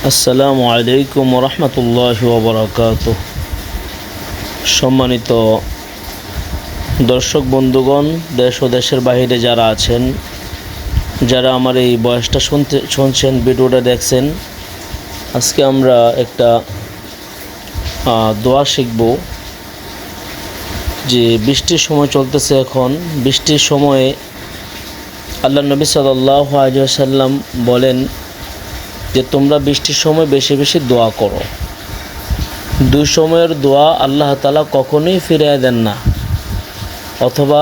আসসালামু আলাইকুম রহমতুল্লাহি ওয়া বারাকাতুহু। সম্মানিত দর্শক বন্ধুগণ, দেশ ও দেশের বাইরে যারা আছেন, যারা আমার এই বয়সটা শুনছেন, ভিডিওটা দেখছেন, আজকে আমরা একটা দোয়া শিখব। যে বৃষ্টির সময় চলতেছে, এখন বৃষ্টির সময়ে আল্লাহ নবী সাল্লাল্লাহু আলাইহি ওয়াসাল্লাম বলেন যে তোমরা বৃষ্টির সময় বেশি বেশি দোয়া করো। দুই সময়ের দোয়া আল্লাহ তাআলা কখনোই ফিরিয়ে দেন না, অথবা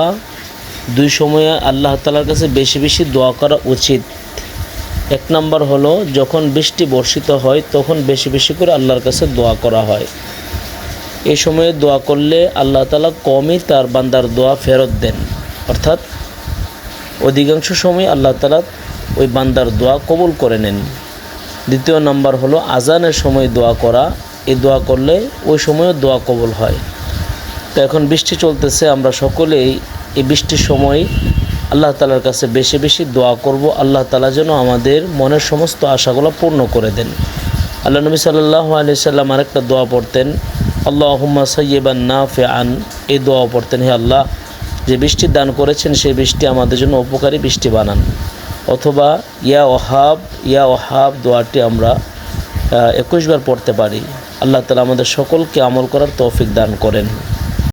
দুই সময়ে আল্লাহ তাআলার কাছে বেশি বেশি দোয়া করা উচিত। এক নাম্বার হলো, যখন বৃষ্টি বর্ষিত হয় তখন বেশি বেশি করে আল্লাহর কাছে দোয়া করা হয়। এই সময়ে দোয়া করলে আল্লাহ তাআলা কমই তার বান্দার দোয়া ফেরত দেন, অর্থাৎ অধিকাংশ সময় আল্লাহ তাআলা ওই বান্দার দোয়া কবুল করে নেন। দ্বিতীয় নাম্বার হলো আজানের সময় দোয়া করা। এই দোয়া করলে ওই সময়ও দোয়া কবুল হয়। তো এখন বৃষ্টি চলতেছে, আমরা সকলেই এই বৃষ্টির সময় আল্লাহ তাআলার কাছে বেশি বেশি দোয়া করব, আল্লাহ তাআলা যেন আমাদের মনের সমস্ত আশাগুলো পূর্ণ করে দেন। আল্লাহ নবী সাল্লাল্লাহু আলাইহি সাল্লাম আরেকটা দোয়া পড়তেন, আল্লাহুম্মা সাইয়্যিবান নাফিআন। এই দোয়া পড়তেন, হে আল্লাহ, যে বৃষ্টি দান করেছেন সেই বৃষ্টি আমাদের জন্য উপকারী বৃষ্টি বানান। অথবা ইয়া ওহাব দোয়াটি আমরা 21 বার পড়তে পারি। আল্লাহ তাআলা আমাদের সকলকে আমল করার তৌফিক দান করেন।